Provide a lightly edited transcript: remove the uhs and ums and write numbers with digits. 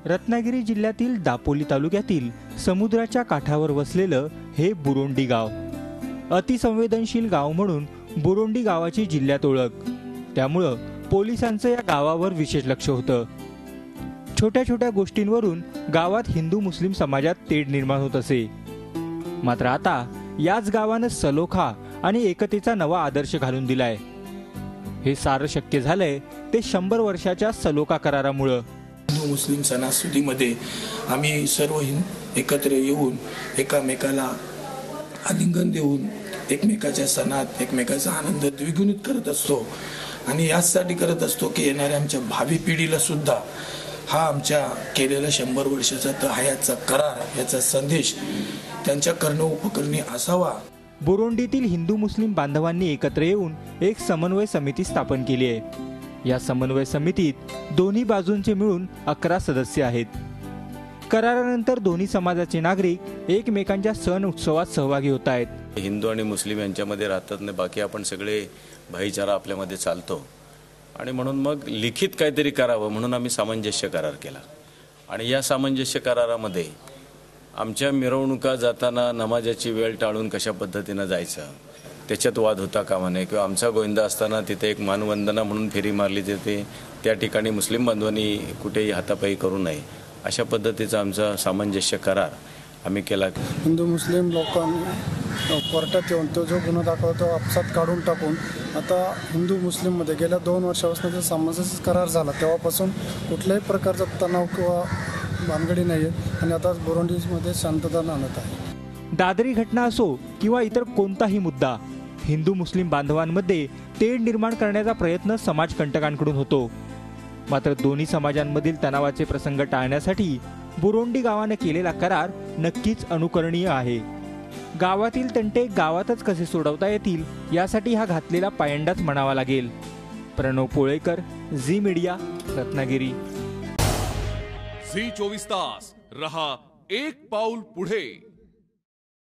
रत्नागिरी जिल्ह्यातील दापोली तालुक्यातील समुद्राच्या काठावर वसलेलं हे बुरोंडी गाव अतिसंवेदनशील गाव म्हणून बुरोंडी गावाची जिल्ह्यात ओळख। त्यामुळे पोलिसांचं या गावावर विशेष लक्ष होतं। छोट्या छोट्या गोष्टींवरून गावात हिंदू मुस्लिम समाजात तेढ निर्माण होत असे। मात्र आता याच गावानं सलोखा आणि एकतेचा नवा आदर्श घालून दिलाय। हे सारं शक्य झालंय ते 100 वर्षाच्या सलोखा करारामुळे। हिंदू मुस्लिम सणासुदीमध्ये आम्ही सर्व एकत्र येऊन एकामेकाला आलिंगन देऊन एकमेकाच्या सणात एकमेकाचा आनंद द्विगुणित करत असतो आणि यासाठी करत असतो की येणाऱ्या आमच्या भावी पिढीला सुद्धा हा आमच्या केलेला 100 वर्षाचा हयातचा करार याचा संदेश त्यांच्या कर्ण उपकरणी असावा। बुरोंडीतील हिंदू मुस्लिम बांधवांनी एकत्र येऊन एक समन्वय समिती स्थापन केली आहे। या समन्वय समितीत दोन्ही बाजूंचे मिळून 11 सदस्य आहेत। करारानंतर दोन्ही समाजाचे नागरिक एकमेकांच्या सण उत्सवात सहभागी होत आहेत। हिंदू आणि मुस्लिम यांच्यामध्ये राहतात ना, बाकी आपण सगळे भाईचारा आपल्यामध्ये चालतो आणि म्हणून मग लिखित काहीतरी करावं म्हणून आम्ही सामंजस्य करार केला। आणि या सामंजस्य करारामध्ये आमच्या मिरवणुका जाताना नमाजाची वेळ टाळून कशा पद्धतीनं जायचं त्याच्यात वाद होता कामा नये, किंवा आमचा गोविंदा असताना तिथे एक मानवंदना म्हणून फेरी मारली जाते, त्या ठिकाणी मुस्लिम बांधवांनी कुठेही हातापायी करू नये, अशा पद्धतीचा आमचा सामंजस्य करार आम्ही केला। हिंदू मुस्लिम लोकांनी कोर्टात येऊन तो जो गुन्हा दाखवला तो आपसात काढून टाकून आता हिंदू मुस्लिममध्ये गेल्या 2 वर्षापासून सामंजस्य करार झाला, तेव्हापासून कुठल्याही प्रकारचा तणाव किंवा भानगडी नाही आहे आणि आता बुरोंडीमध्ये शांतता नांदत आहे। दादरी घटना असो किंवा इतर कोणताही मुद्दा, हिंदू मुस्लिम बांधवांमध्ये तेढ निर्माण करण्याचा प्रयत्न समाजकंटकांकडून होतो। मात्र दोन्ही समाजांमधील तणावाचे प्रसंग टाळण्यासाठी बुरोंडी गावाने केलेला करार नक्कीच अनुकरणीय आहे। गावातील तंटे गावातच कसे सोडवता येतील यासाठी हा घातलेला पायंडाच म्हणावा लागेल। प्रणव पोळेकर, झी मीडिया, रत्नागिरी। झी 24 तास रहा एक पाऊल पुढे।